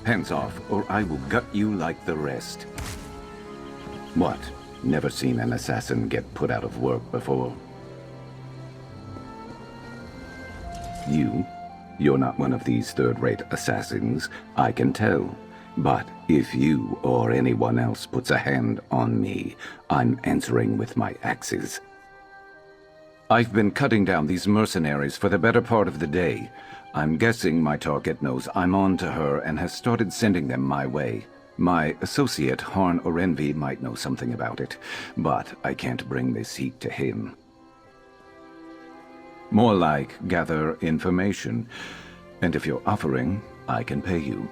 pants off, or I will gut you like the rest. What? Never seen an assassin get put out of work before? You're not one of these third-rate assassins, I can tell. But if you or anyone else puts a hand on me, I'm answering with my axes. I've been cutting down these mercenaries for the better part of the day. I'm guessing my target knows I'm on to her and has started sending them my way. My associate, Harn Orenvi, might know something about it, but I can't bring this heat to him. More like gather information, and if you're offering, I can pay you.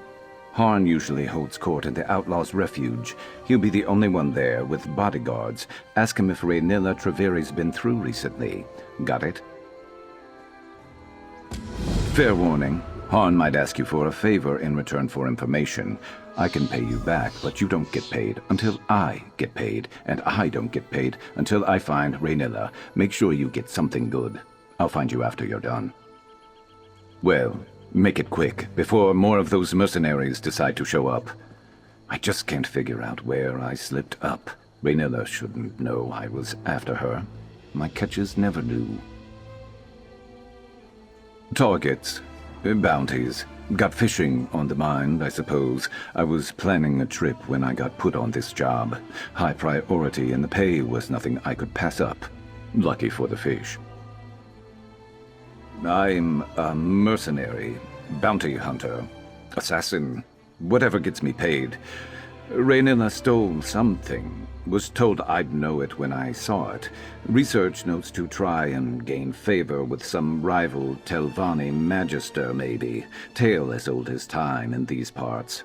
Harn usually holds court in the Outlaw's Refuge. He'll be the only one there with bodyguards. Ask him if Reynila Treviri's been through recently. Got it? Fair warning. Harn might ask you for a favor in return for information. I can pay you back, but you don't get paid until I get paid, and I don't get paid until I find Reynila. Make sure you get something good. I'll find you after you're done. Well, make it quick, before more of those mercenaries decide to show up. I just can't figure out where I slipped up. Reynila shouldn't know I was after her. My catches never do. Targets. Bounties. Got fishing on the mind, I suppose. I was planning a trip when I got put on this job. High priority, and the pay was nothing I could pass up. Lucky for the fish. I'm a mercenary, bounty hunter, assassin, whatever gets me paid. Reynila stole something. Was told I'd know it when I saw it. Research notes to try and gain favor with some rival Telvanni magister, maybe. Tale as old as time in these parts.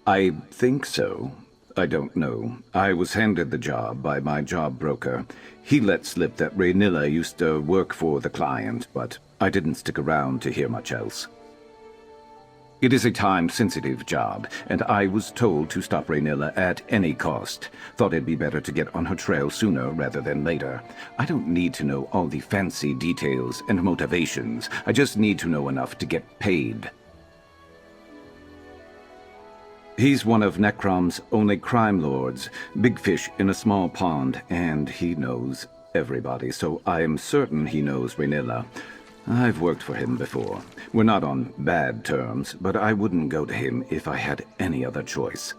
I think so. I don't know. I was handed the job by my job broker. He let slip that Reynila used to work for the client, but I didn't stick around to hear much else. It is a time-sensitive job, and I was told to stop Reynila at any cost. Thought it'd be better to get on her trail sooner rather than later. I don't need to know all the fancy details and motivations. I just need to know enough to get paid. He's one of Necrom's only crime lords, big fish in a small pond, and he knows everybody, so I am certain he knows Reynila. I've worked for him before. We're not on bad terms, but I wouldn't go to him if I had any other choice.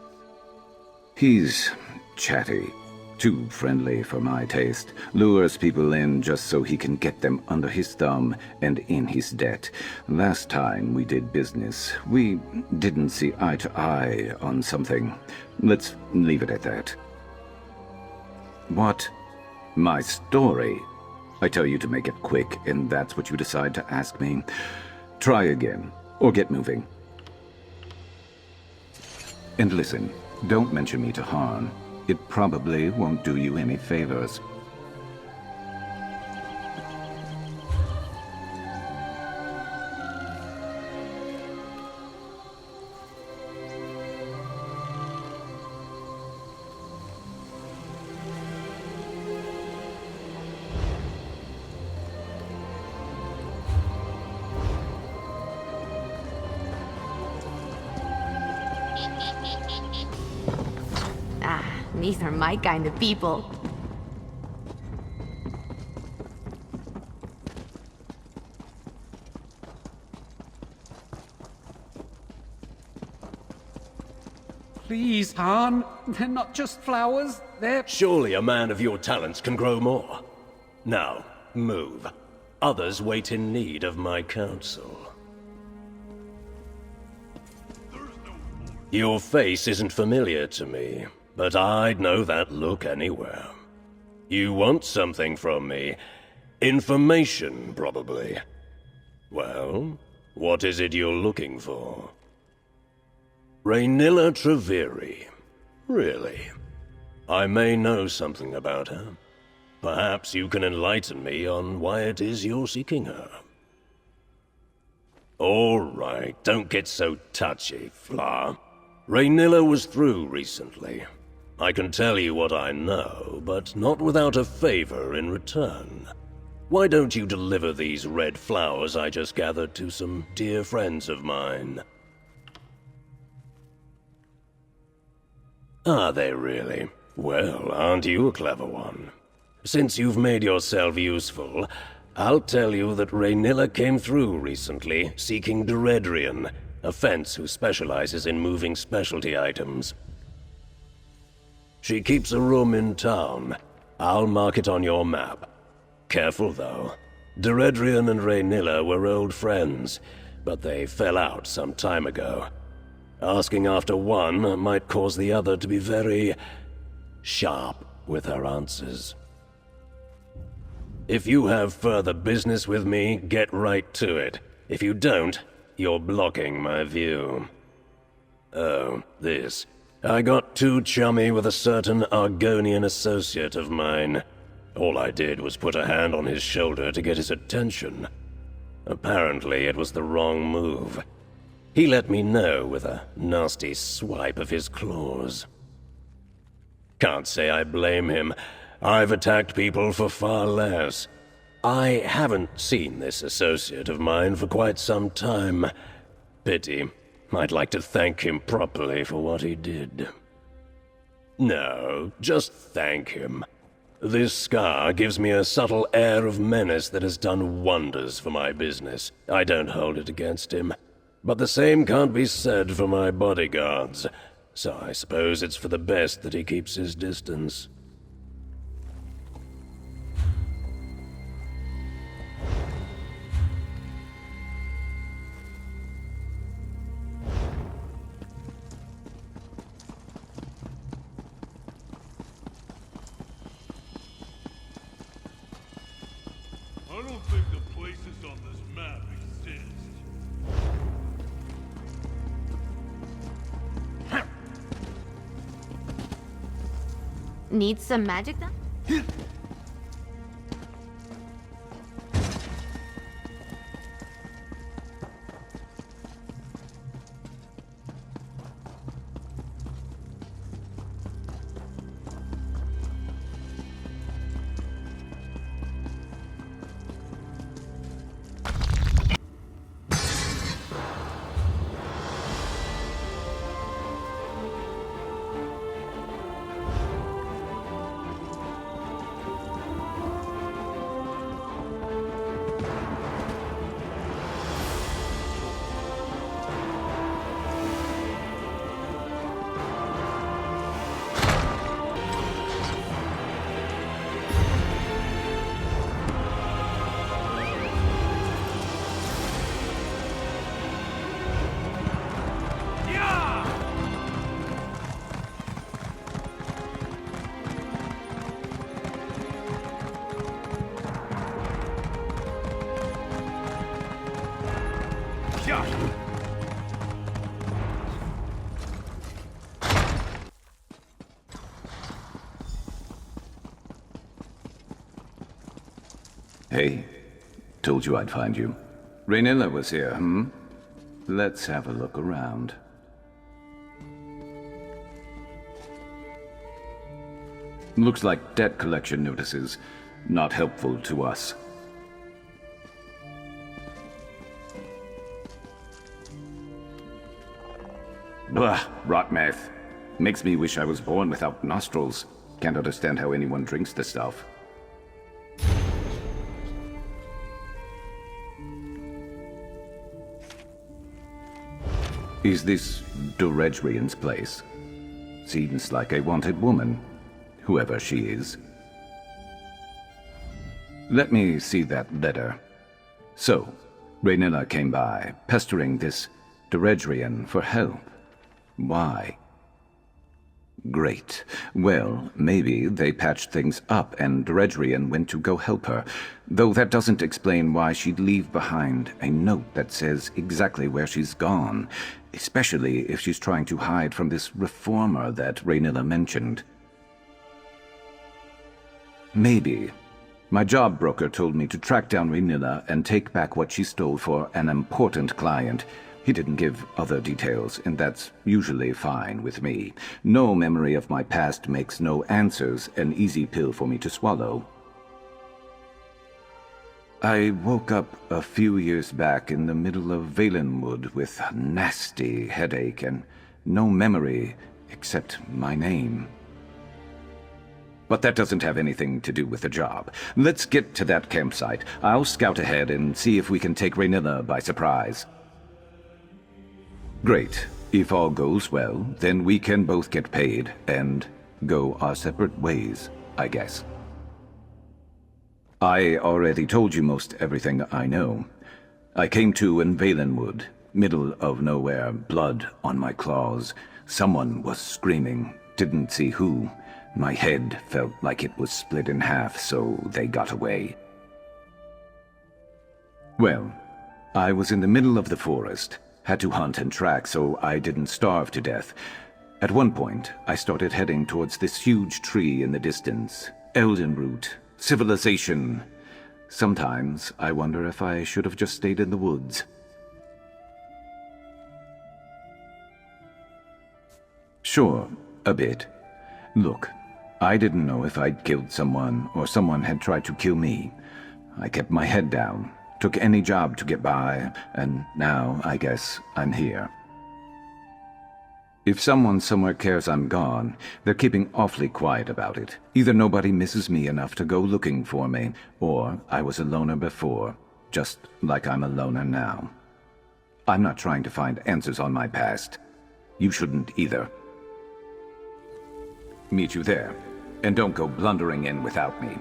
He's chatty, too friendly for my taste, lures people in just so he can get them under his thumb and in his debt. Last time we did business, we didn't see eye to eye on something. Let's leave it at that. What? My story? I tell you to make it quick, and that's what you decide to ask me. Try again, or get moving. And listen, don't mention me to Harn. It probably won't do you any favors. These are my kind of people. Please, Han. They're not just flowers, they're... Surely a man of your talents can grow more. Now, move. Others wait in need of my counsel. Your face isn't familiar to me, but I'd know that look anywhere. You want something from me. Information, probably. Well, what is it you're looking for? Reynila Treviri. Really? I may know something about her. Perhaps you can enlighten me on why it is you're seeking her. All right, don't get so touchy, Fla. Reynila was through recently. I can tell you what I know, but not without a favor in return. Why don't you deliver these red flowers I just gathered to some dear friends of mine? Are they really? Well, aren't you a clever one? Since you've made yourself useful, I'll tell you that Reynila came through recently, seeking Deredrian, a fence who specializes in moving specialty items. She keeps a room in town. I'll mark it on your map. Careful, though. Deredrian and Reynila were old friends, but they fell out some time ago. Asking after one might cause the other to be very sharp with her answers. If you have further business with me, get right to it. If you don't, you're blocking my view. Oh, this. I got too chummy with a certain Argonian associate of mine. All I did was put a hand on his shoulder to get his attention. Apparently, it was the wrong move. He let me know with a nasty swipe of his claws. Can't say I blame him. I've attacked people for far less. I haven't seen this associate of mine for quite some time. Pity. I'd like to thank him properly for what he did. No, just thank him. This scar gives me a subtle air of menace that has done wonders for my business. I don't hold it against him. But the same can't be said for my bodyguards, so I suppose it's for the best that he keeps his distance. I don't think the places on this map exist. Need some magic done? Hey, told you I'd find you. Reynila was here, Let's have a look around. Looks like debt collection notices. Not helpful to us. Blah, rot meth. Makes me wish I was born without nostrils. Can't understand how anyone drinks the stuff. Is this Deredrian's place? Seems like a wanted woman, whoever she is. Let me see that letter. So, Reynila came by, pestering this Deredrian for help. Why? Great. Well, maybe they patched things up and Deredrian went to go help her, though that doesn't explain why she'd leave behind a note that says exactly where she's gone, especially if she's trying to hide from this reformer that Reynila mentioned. Maybe. My job broker told me to track down Reynila and take back what she stole for an important client. He didn't give other details, and that's usually fine with me. No memory of my past makes no answers an easy pill for me to swallow. I woke up a few years back in the middle of Valenwood with a nasty headache and no memory except my name. But that doesn't have anything to do with the job. Let's get to that campsite. I'll scout ahead and see if we can take Reynila by surprise. Great. If all goes well, then we can both get paid and go our separate ways, I guess. I already told you most everything I know. I came to in Valenwood, middle of nowhere, blood on my claws. Someone was screaming, didn't see who. My head felt like it was split in half, so they got away. Well, I was in the middle of the forest, had to hunt and track so I didn't starve to death. At one point, I started heading towards this huge tree in the distance. Eldenroot. Civilization. Sometimes I wonder if I should have just stayed in the woods. Sure, a bit. Look, I didn't know if I'd killed someone or someone had tried to kill me. I kept my head down, took any job to get by, and now I guess I'm here. If someone somewhere cares I'm gone, they're keeping awfully quiet about it. Either nobody misses me enough to go looking for me, or I was a loner before, just like I'm a loner now. I'm not trying to find answers on my past. You shouldn't either. Meet you there, and don't go blundering in without me.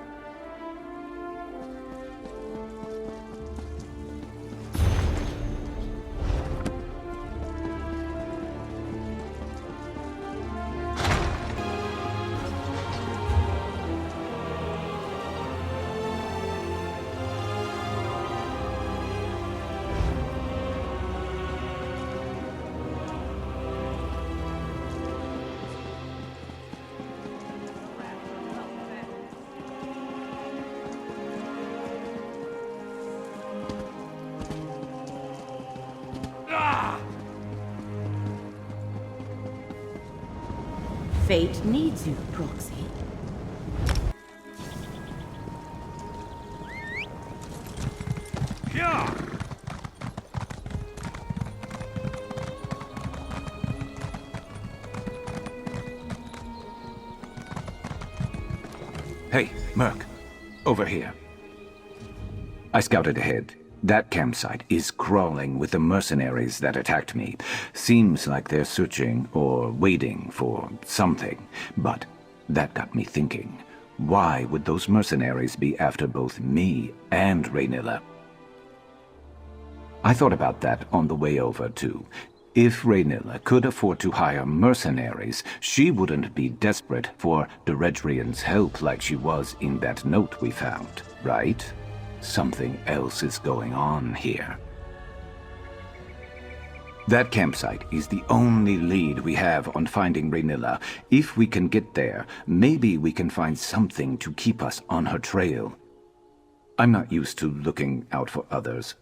Fate needs you, Proxy. Yeah! Hey, Merc. Over here. I scouted ahead. That campsite is crawling with the mercenaries that attacked me. Seems like they're searching or waiting for something. But that got me thinking. Why would those mercenaries be after both me and Reynila? I thought about that on the way over, too. If Reynila could afford to hire mercenaries, she wouldn't be desperate for Deredrian's help like she was in that note we found, right? Something else is going on here. That campsite is the only lead we have on finding Reynila. If we can get there, maybe we can find something to keep us on her trail. I'm not used to looking out for others.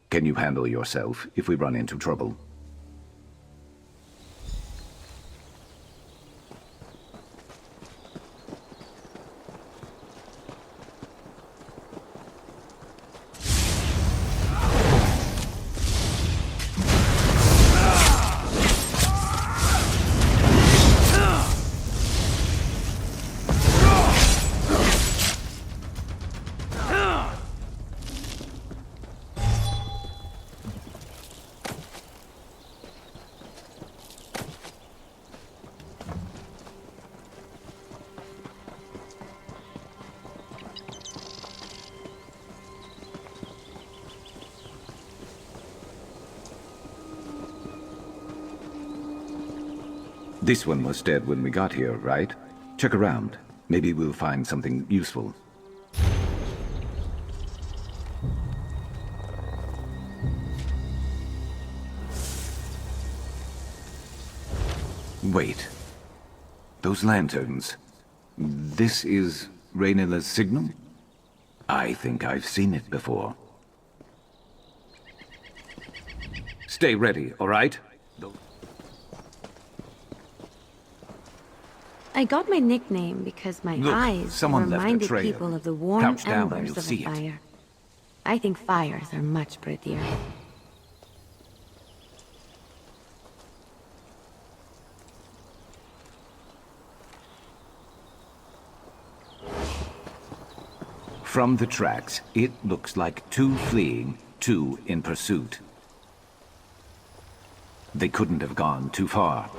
Can you handle yourself if we run into trouble? This one was dead when we got here, right? Check around. Maybe we'll find something useful. Wait. Those lanterns. This is Reynila's signal? I think I've seen it before. Stay ready, all right? I got my nickname because my Look, eyes someone left a reminded trail. people of the warm Crouch down and embers you'll of see a it. fire. I think fires are much prettier. From the tracks, it looks like 2 fleeing, 2 in pursuit. They couldn't have gone too far.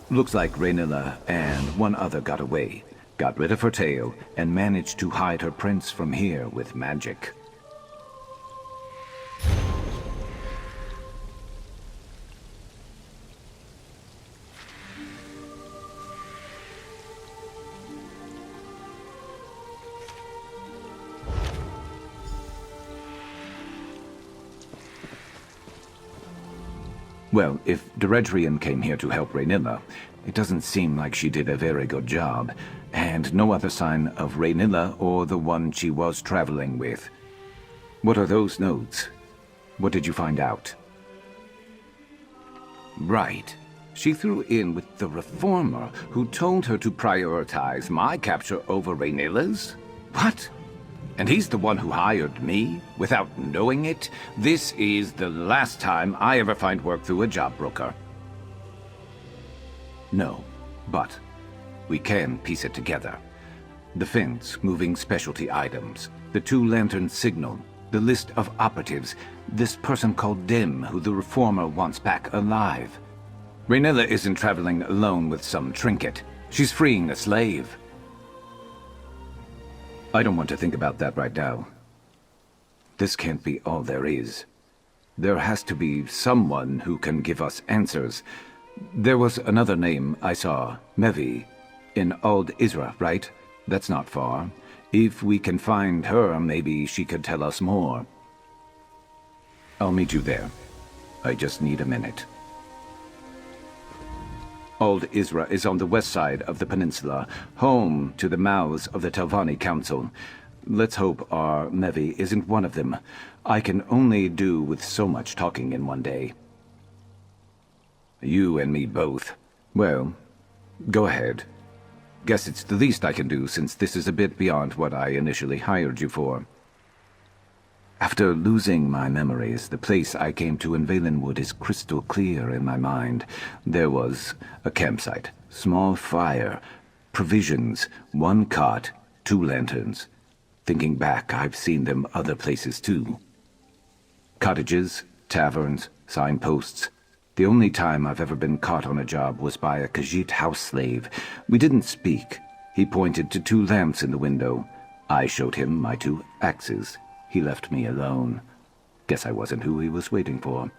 Looks like Reynila and one other got away, got rid of her tail, and managed to hide her prince from here with magic. Well, if Deredrian came here to help Reynila, it doesn't seem like she did a very good job, and no other sign of Reynila or the one she was traveling with. What are those notes? What did you find out? Right. She threw in with the Reformer, who told her to prioritize my capture over Reynila's? What? And he's the one who hired me, without knowing it? This is the last time I ever find work through a job broker. No, but we can piece it together. The fence moving specialty items, the 2 lantern signal, the list of operatives, this person called Dim who the Reformer wants back alive. Reynila isn't traveling alone with some trinket. She's freeing a slave. I don't want to think about that right now. This can't be all there is. There has to be someone who can give us answers. There was another name I saw, Mevi, in Ald Isra, right? That's not far. If we can find her, maybe she could tell us more. I'll meet you there. I just need a minute. Ald Isra is on the west side of the peninsula, home to the mouths of the Telvanni Council. Let's hope our Mevi isn't one of them. I can only do with so much talking in one day. You and me both. Well, go ahead. Guess it's the least I can do, since this is a bit beyond what I initially hired you for. After losing my memories, the place I came to in Valenwood is crystal clear in my mind. There was a campsite, small fire, provisions, 1 cot, 2 lanterns. Thinking back, I've seen them other places too. Cottages, taverns, signposts. The only time I've ever been caught on a job was by a Khajiit house slave. We didn't speak. He pointed to 2 lamps in the window. I showed him my 2 axes. He left me alone. Guess I wasn't who he was waiting for.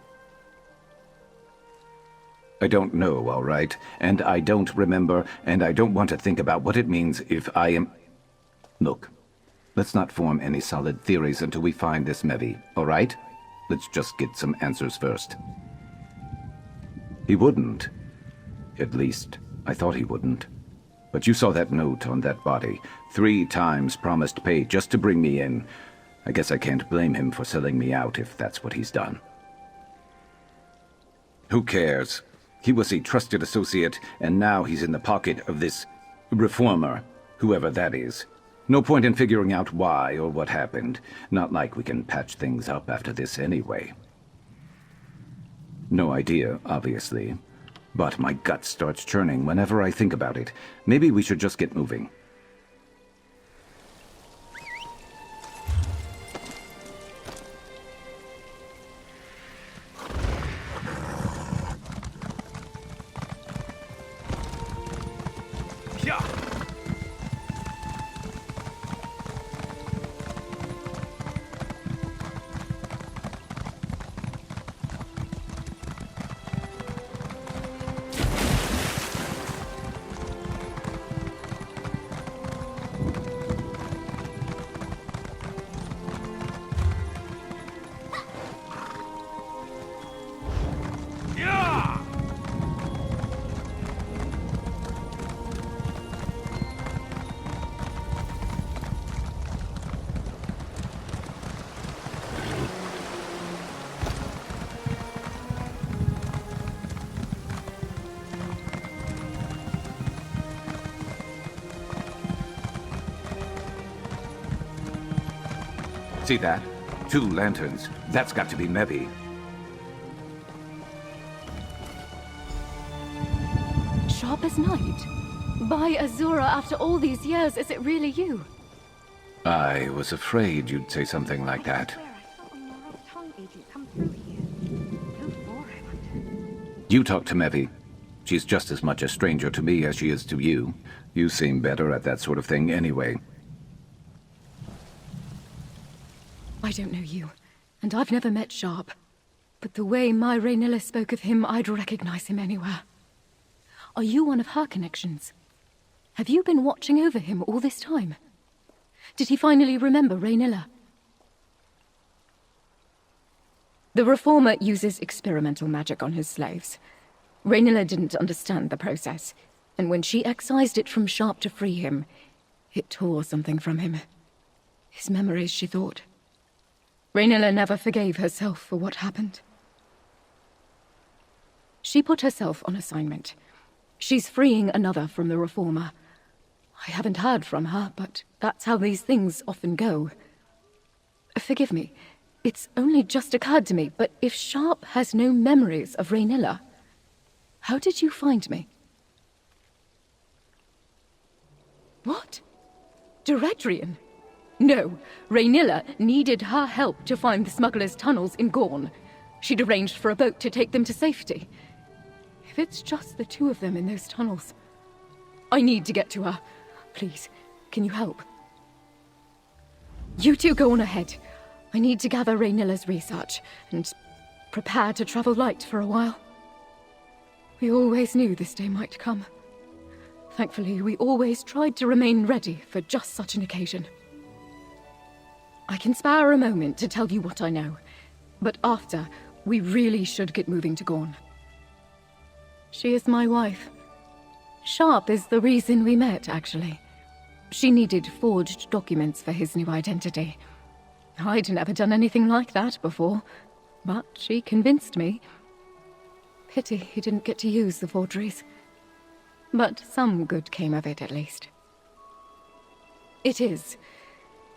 I don't know, all right, and I don't remember, and I don't want to think about what it means if I am... Look, let's not form any solid theories until we find this Mevi, all right? Let's just get some answers first. He wouldn't. At least, I thought he wouldn't. But you saw that note on that body. 3 times promised pay just to bring me in. I guess I can't blame him for selling me out if that's what he's done. Who cares? He was a trusted associate, and now he's in the pocket of this Reformer, whoever that is. No point in figuring out why or what happened. Not like we can patch things up after this anyway. No idea, obviously. But my gut starts churning whenever I think about it. Maybe we should just get moving. See that? 2 lanterns. That's got to be Mevi. Sharp-as-Night? By Azura, after all these years, is it really you? I was afraid you'd say something like that. You talk to Mevi. She's just as much a stranger to me as she is to you. You seem better at that sort of thing anyway. I don't know you, and I've never met Sharp. But the way my Reynila spoke of him, I'd recognize him anywhere. Are you one of her connections? Have you been watching over him all this time? Did he finally remember Reynila? The Reformer uses experimental magic on his slaves. Reynila didn't understand the process, and when she excised it from Sharp to free him, it tore something from him. His memories, she thought. Reynila never forgave herself for what happened. She put herself on assignment. She's freeing another from the Reformer. I haven't heard from her, but that's how these things often go. Forgive me, it's only just occurred to me, but if Sharp has no memories of Reynila, how did you find me? What? Diredrian? No, Reynila needed her help to find the smugglers' tunnels in Gorn. She'd arranged for a boat to take them to safety. If it's just the 2 of them in those tunnels, I need to get to her. Please, can you help? You 2 go on ahead. I need to gather Reynila's research and prepare to travel light for a while. We always knew this day might come. Thankfully, we always tried to remain ready for just such an occasion. I can spare a moment to tell you what I know, but after, we really should get moving to Gorn. She is my wife. Sharp is the reason we met, actually. She needed forged documents for his new identity. I'd never done anything like that before, but she convinced me. Pity he didn't get to use the forgeries. But some good came of it, at least. It is.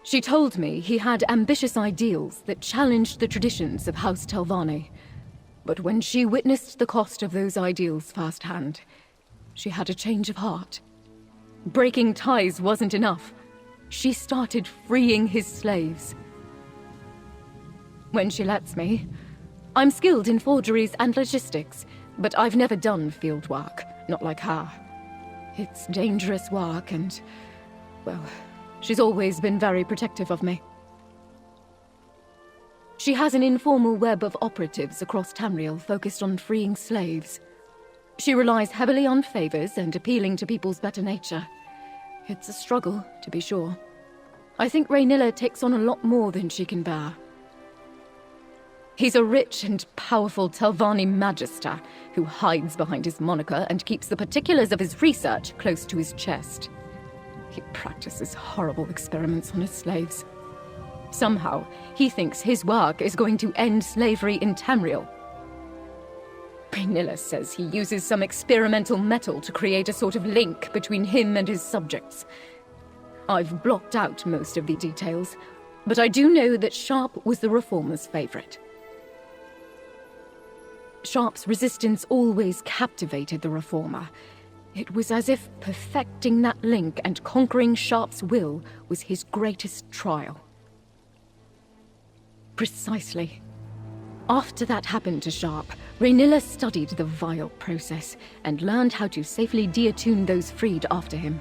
She told me he had ambitious ideals that challenged the traditions of House Telvanni. But when she witnessed the cost of those ideals firsthand, she had a change of heart. Breaking ties wasn't enough. She started freeing his slaves. When she lets me, I'm skilled in forgeries and logistics, but I've never done field work, not like her. It's dangerous work and, well, she's always been very protective of me. She has an informal web of operatives across Tamriel focused on freeing slaves. She relies heavily on favors and appealing to people's better nature. It's a struggle, to be sure. I think Reynila takes on a lot more than she can bear. He's a rich and powerful Telvanni magister who hides behind his moniker and keeps the particulars of his research close to his chest. He practices horrible experiments on his slaves. Somehow, he thinks his work is going to end slavery in Tamriel. Reynila says he uses some experimental metal to create a sort of link between him and his subjects. I've blocked out most of the details, but I do know that Sharp was the Reformer's favorite. Sharp's resistance always captivated the Reformer. It was as if perfecting that link and conquering Sharp's will was his greatest trial. Precisely. After that happened to Sharp, Reynila studied the vile process and learned how to safely deattune those freed after him.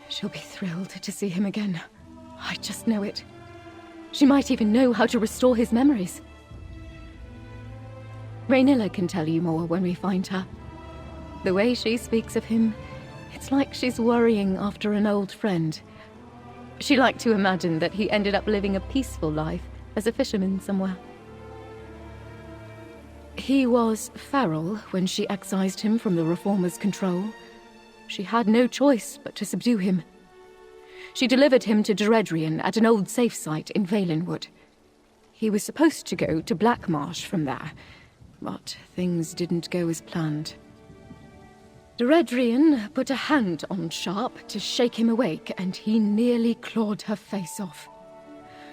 She'll be thrilled to see him again. I just know it. She might even know how to restore his memories. Reynila can tell you more when we find her. The way she speaks of him, it's like she's worrying after an old friend. She liked to imagine that he ended up living a peaceful life as a fisherman somewhere. He was feral when she excised him from the Reformer's control. She had no choice but to subdue him. She delivered him to Diredrian at an old safe site in Valenwood. He was supposed to go to Blackmarsh from there, but things didn't go as planned. Diredrian put a hand on Sharp to shake him awake, and he nearly clawed her face off.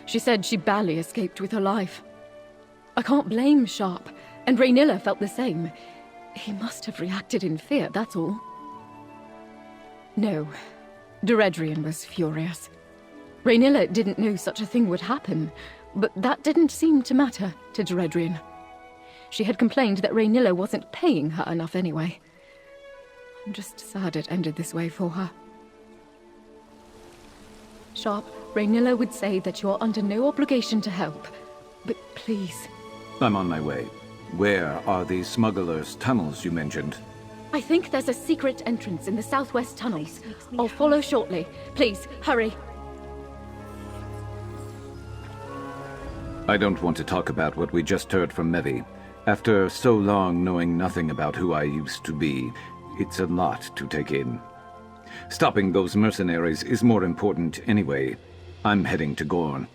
She said she barely escaped with her life. I can't blame Sharp, and Reynila felt the same. He must have reacted in fear, that's all. No, Deredrian was furious. Reynila didn't know such a thing would happen, but that didn't seem to matter to Deredrian. She had complained that Reynila wasn't paying her enough anyway. I'm just sad it ended this way for her. Sharp, Reynila would say that you're under no obligation to help, but please. I'm on my way. Where are the smugglers' tunnels you mentioned? I think there's a secret entrance in the southwest tunnels. I'll follow shortly. Please, hurry. I don't want to talk about what we just heard from Mevi. After so long knowing nothing about who I used to be, it's a lot to take in. Stopping those mercenaries is more important anyway. I'm heading to Gorn.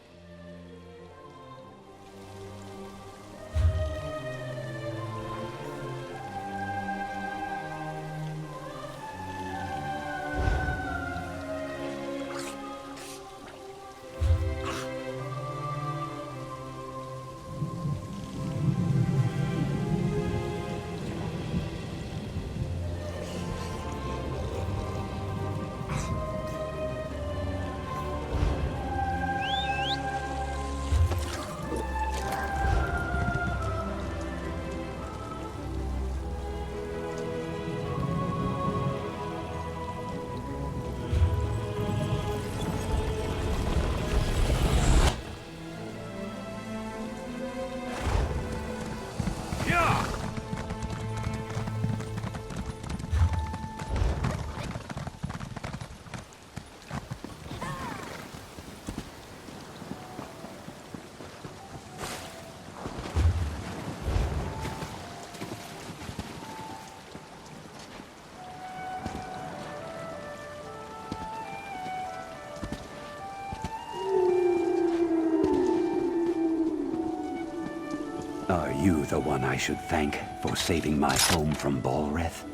Are you the one I should thank for saving my home from Balreth?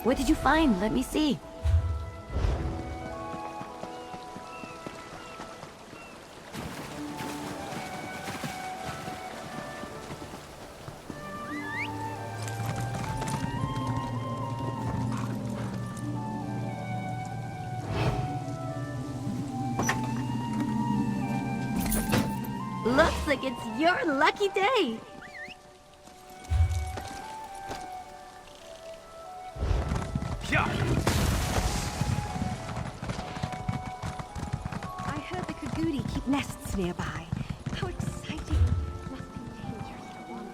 What did you find? Let me see. Looks like it's your lucky day. I heard the Kagudi keep nests nearby. How exciting. Must be dangerous to wander.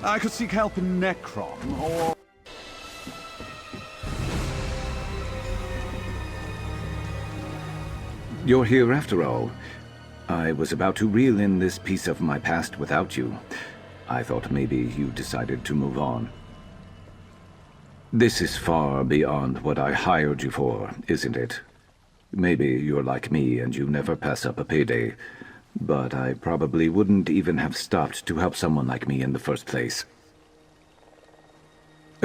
I could seek help in Necrom, or... You're here after all. I was about to reel in this piece of my past without you. I thought maybe you decided to move on. This is far beyond what I hired you for, isn't it? Maybe you're like me and you never pass up a payday. But I probably wouldn't even have stopped to help someone like me in the first place.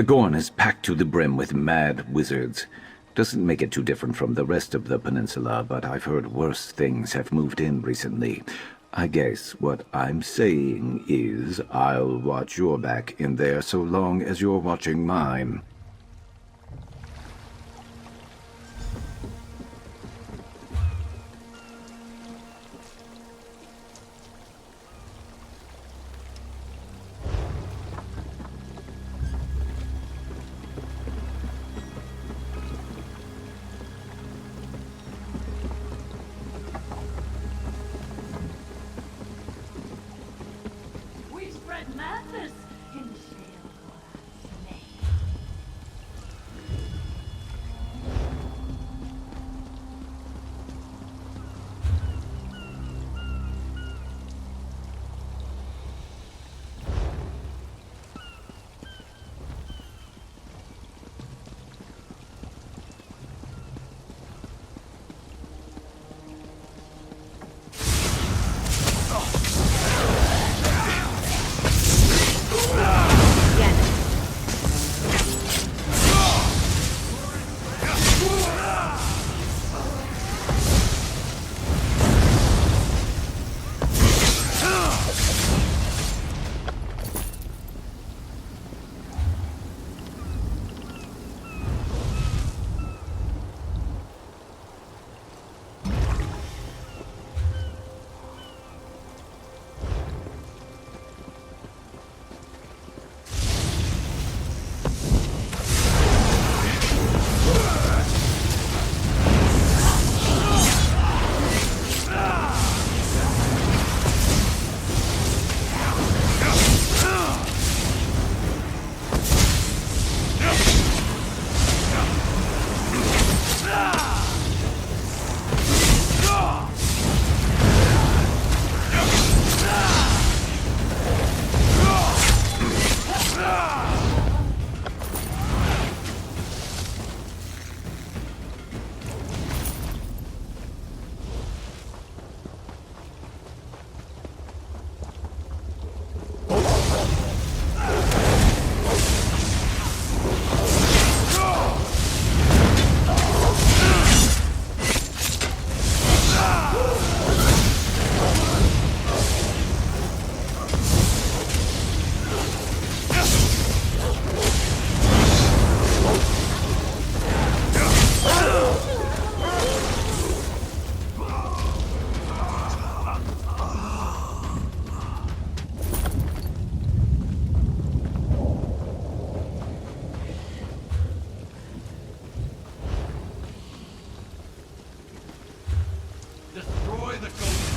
Gorn is packed to the brim with mad wizards. Doesn't make it too different from the rest of the peninsula, but I've heard worse things have moved in recently. I guess what I'm saying is I'll watch your back in there so long as you're watching mine. madness in the Sharp-as-Night. Destroy the ghost.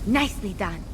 Nicely done.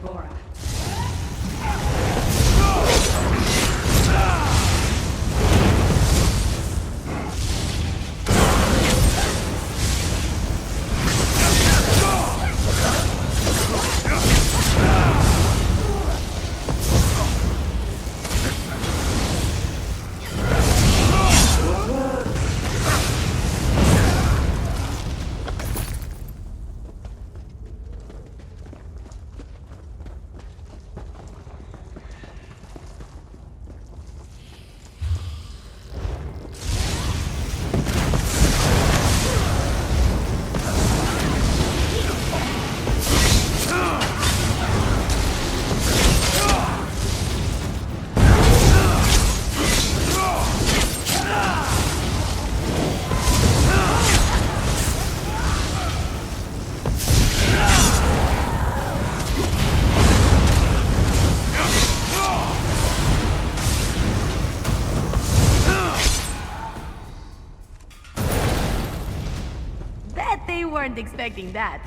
Agora. Bet they weren't expecting that.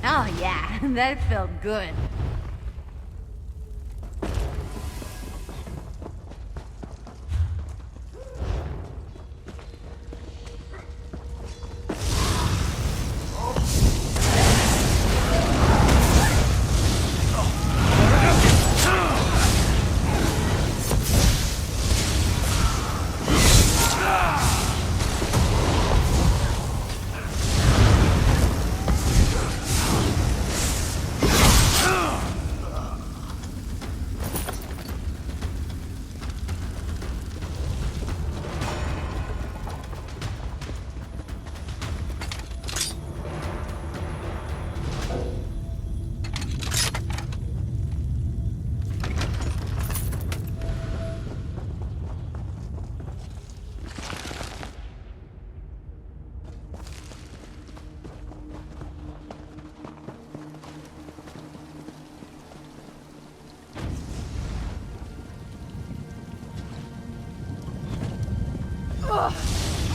Oh yeah, that felt good.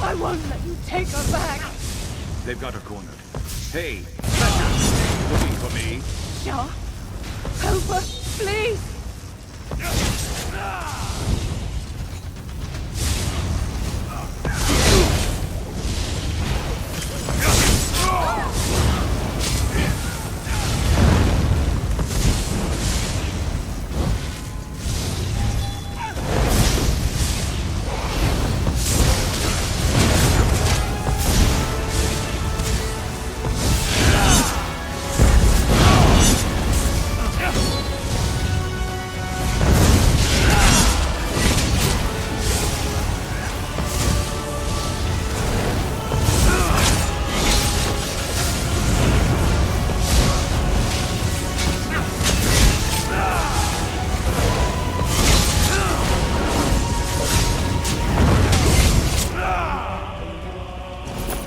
I won't let you take her back! They've got her cornered. Hey, Fletcher! Looking for me? Sharp? Help her, please!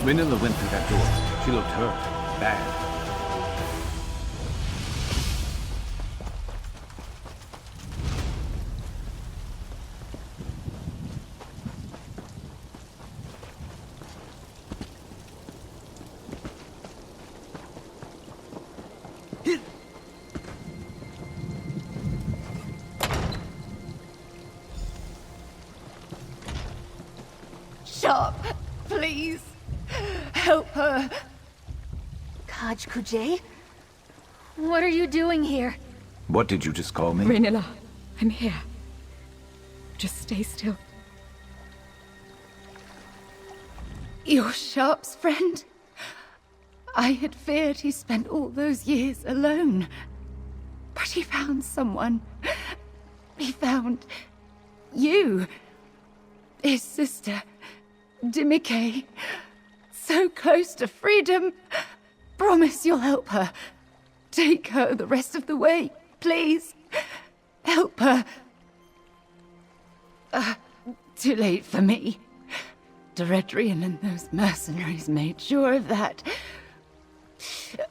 Reynila went through that door. She looked hurt. Bad. Sharp, please. Help her. Kaj Kujay? What are you doing here? What did you just call me? Reynila, I'm here. Just stay still. You're Sharp's friend? I had feared he spent all those years alone. But he found someone. He found... you. His sister, Dimike. So close to freedom. Promise you'll help her. Take her the rest of the way, please. Help her. Too late for me. Deredrian and those mercenaries made sure of that.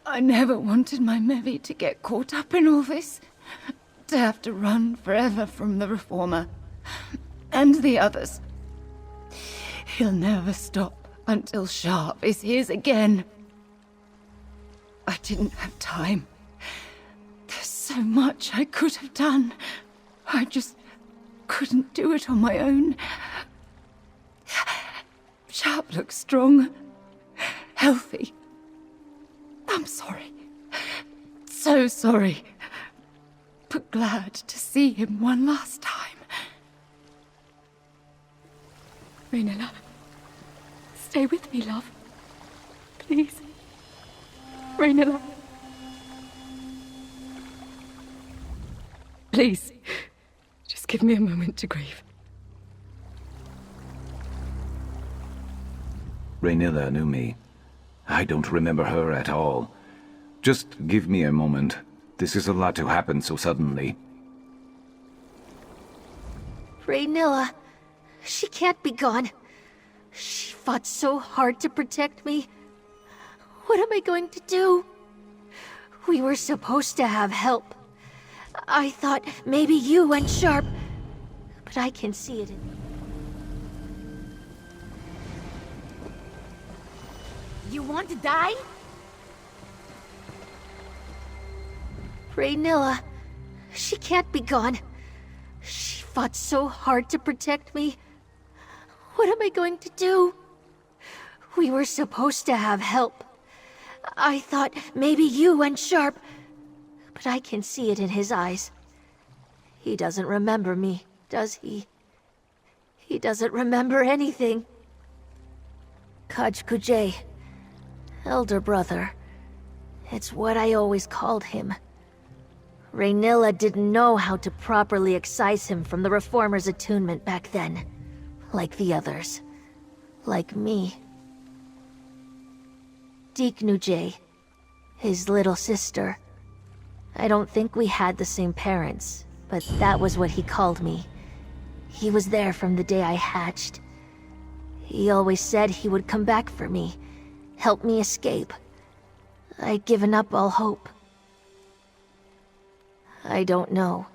I never wanted my Mevi to get caught up in all this. To have to run forever from the Reformer. And the others. He'll never stop until Sharp is his again. I didn't have time. There's so much I could have done. I just couldn't do it on my own. Sharp looks strong, healthy. I'm sorry. So sorry. But glad to see him one last time. Reynila, stay with me, love. Please. Reynila. Please, just give me a moment to grieve. Reynila knew me. I don't remember her at all. Just give me a moment. This is a lot to happen so suddenly. Reynila, she can't be gone. She fought so hard to protect me. What am I going to do? We were supposed to have help. I thought maybe you and Sharp, but I can see it in... You want to die? Reynila, she can't be gone. She fought so hard to protect me. What am I going to do? We were supposed to have help. I thought maybe you and Sharp, but I can see it in his eyes. He doesn't remember me, does he? He doesn't remember anything. Kaj elder brother. It's what I always called him. Reynila didn't know how to properly excise him from the Reformer's attunement back then. Like the others. Like me. Deeknuj, his little sister. I don't think we had the same parents, but that was what he called me. He was there from the day I hatched. He always said he would come back for me, help me escape. I'd given up all hope. I don't know.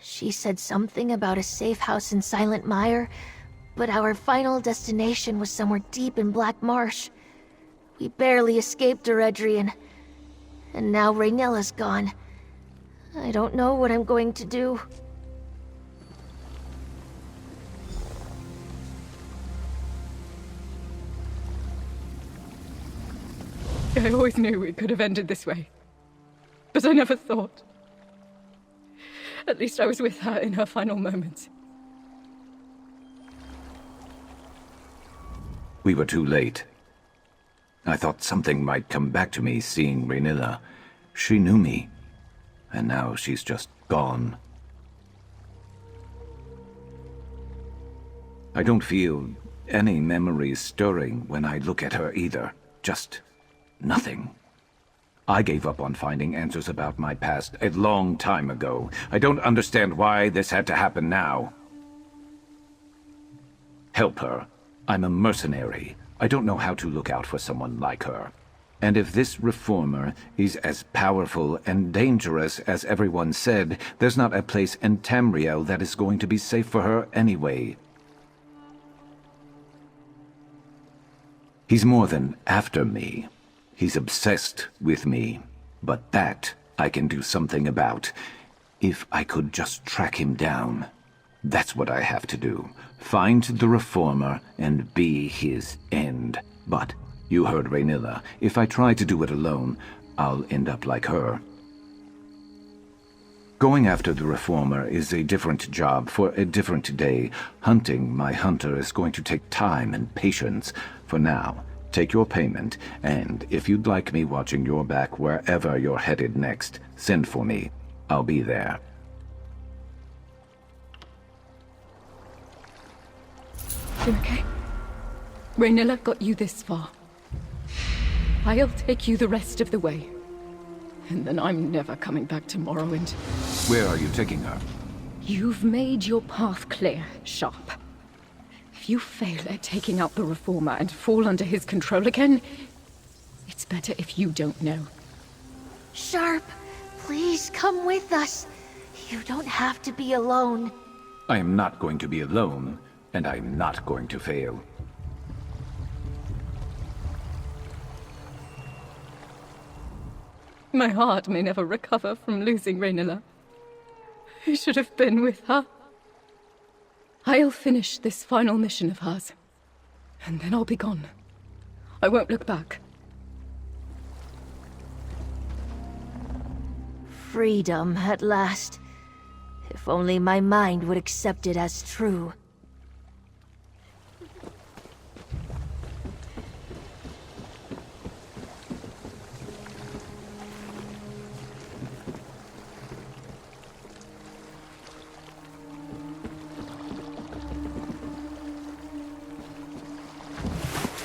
She said something about a safe house in Silent Mire, but our final destination was somewhere deep in Black Marsh. We barely escaped Deredrian, and now Reynila's gone. I don't know what I'm going to do. I always knew it could have ended this way. But I never thought. At least I was with her in her final moments. We were too late. I thought something might come back to me seeing Reynila. She knew me. And now she's just gone. I don't feel any memories stirring when I look at her either. Just nothing. I gave up on finding answers about my past a long time ago. I don't understand why this had to happen now. Help her. I'm a mercenary. I don't know how to look out for someone like her. And if this reformer is as powerful and dangerous as everyone said, there's not a place in Tamriel that is going to be safe for her anyway. He's more than after me. He's obsessed with me. But that I can do something about. If I could just track him down. That's what I have to do. Find the Reformer and be his end. But, you heard Reynila. If I try to do it alone, I'll end up like her. Going after the Reformer is a different job for a different day. Hunting my hunter is going to take time and patience. For now, take your payment, and if you'd like me watching your back wherever you're headed next, send for me. I'll be there. You okay? Reynila got you this far. I'll take you the rest of the way. And then I'm never coming back to Morrowind. Where are you taking her? You've made your path clear, Sharp. If you fail at taking out the Reformer and fall under his control again, it's better if you don't know. Sharp, please come with us. You don't have to be alone. I am not going to be alone, and I'm not going to fail. My heart may never recover from losing Reynila. I should have been with her. I'll finish this final mission of hers, and then I'll be gone. I won't look back. Freedom, at last. If only my mind would accept it as true.